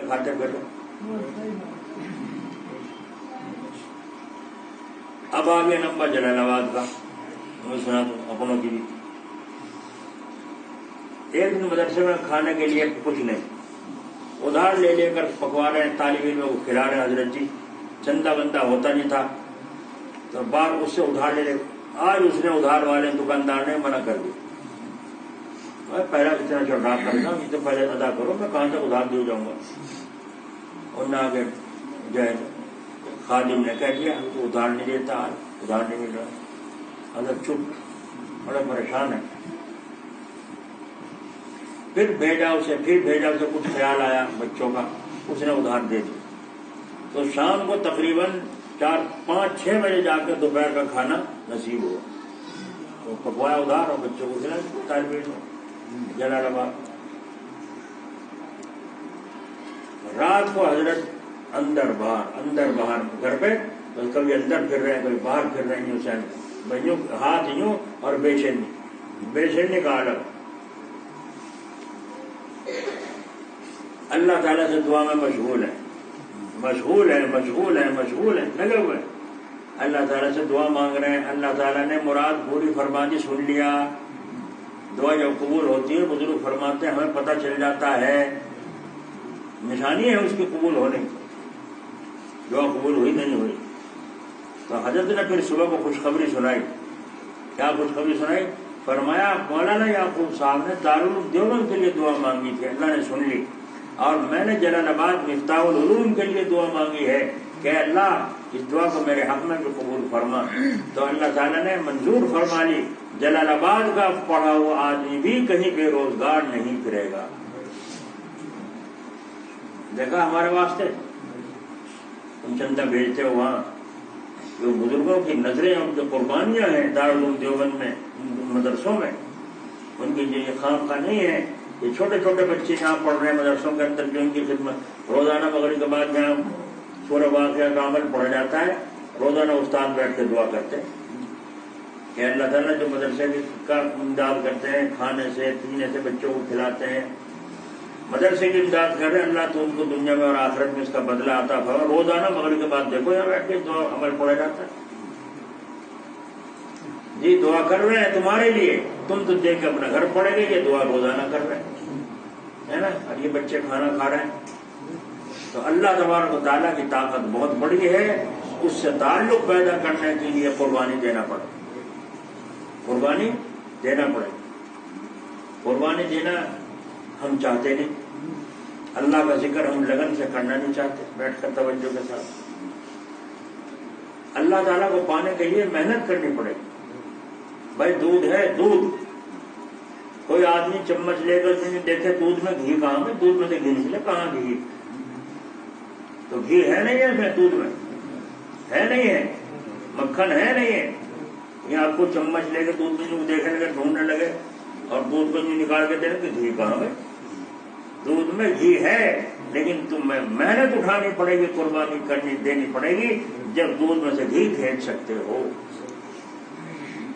کھاتے بیٹھو. اب آگے نمبر جلال آباد کا میں سنا دوں اپنوں کی بھی. ایک دن مدرسے میں کھانے کے لیے کچھ نہیں, ادھار لے لے کر پکوا رہے ہیں, طالب علم کو کھلا رہے ہیں. حضرت جی چندہ بندہ ہوتا نہیں تھا تو بار اس سے ادھار لے لے. آج اس نے ادھار والے دکاندار نے منع کر دیا, میں پہلا اتنا چڑھا کرنا یہ تو پہلے ادا کرو, میں کہاں تک ادھار دے جاؤں گا. اور نہ آگے جو ہے خادم نے کہہ دیا تو ادھار نہیں دیتا, ادھار نہیں مل رہا. حضرت چپ, بڑے پریشان ہے. پھر بھیجا اسے کچھ خیال آیا بچوں کا, اس نے ادھار دے دیا. تو شام کو تقریباً 4-5-6 بجے جا کے دوپہر کا کھانا نصیب ہوا. تو پکوایا ادھار اور بچوں کو کھلایا طالب علم جلال آباد. رات کو حضرت اندر باہر گھر پہ کبھی اندر پھر رہے ہیں کبھی باہر پھر رہے ہیں. حسین بھائیوں ہاتھ یوں اور بے کا عالم. اللہ تعالیٰ سے دعا میں مشغول ہیں لگے ہوئے ہیں. اللہ تعالیٰ سے دعا مانگ رہے ہیں. اللہ تعالیٰ نے مراد پوری فرما دی, سن لیا. دعا جب قبول ہوتی ہے بزرگ فرماتے ہیں ہمیں پتہ چل جاتا ہے, نشانی ہے اس کی قبول ہونے کی. دعا قبول ہوئی نہیں ہوئی. تو حضرت نے پھر صبح کو خوشخبری سنائی. کیا خوشخبری سنائی؟ فرمایا مولانا یعقوب صاحب نے دارالعلوم دیوبند کے لیے دعا مانگی تھی, اللہ نے سن لی. اور میں نے جلال آباد مفتاح العلوم کے لیے دعا مانگی ہے کہ اللہ اس دعا کو میرے حق میں بھی قبول فرما. تو اللہ تعالیٰ نے منظور فرما لی. جلال آباد کا پڑھا ہوا آدمی بھی کہیں بے روزگار نہیں پھرے گا. دیکھا ہمارے واسطے تم چندہ بھیجتے ہو, وہاں جو بزرگوں کی نظریں ان کی قربانیاں ہیں دارالعلوم دیوبند میں مدرسوں میں, ان کی جو یہ خام خواہ نہیں ہے. یہ چھوٹے چھوٹے بچے یہاں پڑھ رہے ہیں مدرسوں کے اندر, جو ان کی خدمت روزانہ مغرب کے بعد یہاں سورہ واقعہ کا عمل پڑھا جاتا ہے. روزانہ استاد بیٹھ کے دعا کرتے ہیں کہ اللہ تعالیٰ جو مدرسے کا امداد کرتے ہیں, کھانے سے پینے سے بچوں کو کھلاتے ہیں, مدرسے کی امداد کر رہے ہیں, اللہ تو ان کو دنیا میں اور آخرت میں اس کا بدلہ آتا ہے. روزانہ مغرب کے بعد دیکھو یہاں بیٹھ کے دعا عمل پڑھا جاتا ہے. جی دعا کر رہے ہیں تمہارے لیے, تم تو دیکھ کے اپنا گھر پڑے گے. یہ دعا روزانہ کر رہے ہیں ہے نا, اور یہ بچے کھانا کھا رہے ہیں. تو اللہ تبارک و تعالیٰ کی طاقت بہت بڑی ہے. اس سے تعلق پیدا کرنے کے لیے قربانی دینا پڑے. قربانی دینا ہم چاہتے نہیں. اللہ کا ذکر ہم لگن سے کرنا نہیں چاہتے بیٹھ کر توجہ کے ساتھ. اللہ تعالیٰ کو پانے کے لیے محنت کرنی پڑے گی. بھائی دودھ ہے, کوئی آدمی چمچ لے کر دیکھے دودھ میں گھی کہاں ہے, دودھ میں سے گھی نکلے کہاں گھی, تو گھی ہے نہیں ہے دودھ میں, ہے نہیں ہے, مکھن ہے نہیں ہے. یہ آپ کو چمچ لے کے دودھ میں دیکھنے لگے, ڈھونڈنے لگے اور دودھ کو نکال کے دیں کہ گھی کہاں ہے. دودھ میں گھی ہے, لیکن تمہیں محنت اٹھانی پڑے گی, قربانی دینی پڑے گی جب دودھ میں سے گھی کھینچ سکتے ہو.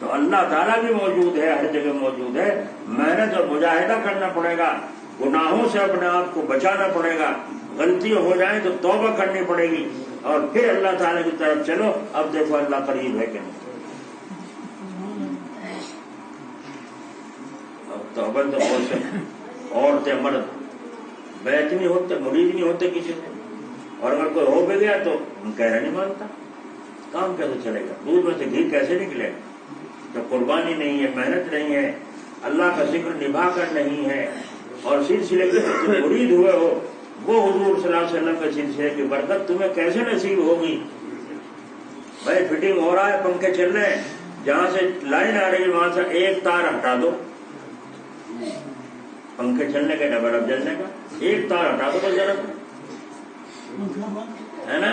تو اللہ تعالیٰ بھی موجود ہے, ہر جگہ موجود ہے. محنت اور مجاہدہ کرنا پڑے گا, گناہوں سے اپنے آپ کو بچانا پڑے گا. غلطی ہو جائیں تو توبہ کرنی پڑے گی, اور پھر اللہ تعالیٰ کی طرف چلو. اب دیکھو اللہ قریب ہے کہ نہیں. اب توبہ تو بہت سے عورتیں مرد بیعت نہیں ہوتے, مرید نہیں ہوتے کسی سے, اور اگر کوئی ہو بھی گیا تو کہنا نہیں مانتا. کام کیسے چلے گا, دودھ میں سے گھی کیسے نکلے گا جب قربانی نہیں ہے, محنت نہیں ہے, اللہ کا ذکر نبھا کر نہیں ہے. اور سلسلے کے تم مرید ہوئے ہو, وہ حضور صلی اللہ علیہ وسلم کے سلسلے کی برکت تمہیں کیسے نصیب ہوگی. بھائی فٹنگ ہو رہا ہے, پنکھے چل رہے ہیں, جہاں سے لائن آ رہی ہے وہاں سے ایک تار ہٹا دو. پنکھے چلنے کا ڈبل اب جلنے کا, ایک تار ہٹا دو تو ذرا ہے نا.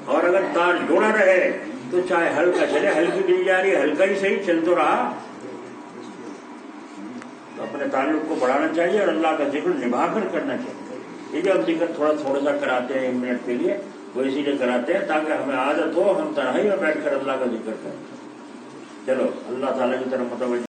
اور اگر تار جوڑا رہے تو چاہے ہلکا چلے, ہلکی مل جا رہی ہے, ہلکا ہی صحیح چل تو رہا. تو اپنے تعلق کو بڑھانا چاہیے اور اللہ کا ذکر نبھا کر کرنا چاہیے. یہ جو ہم ذکر تھوڑا سا کراتے ہیں 1 منٹ کے لیے, وہ اسی لیے کراتے ہیں تاکہ ہمیں عادت ہو, ہم تنہائی میں بیٹھ کر اللہ کا ذکر کریں. چلو اللہ تعالیٰ کی طرف متوجہ.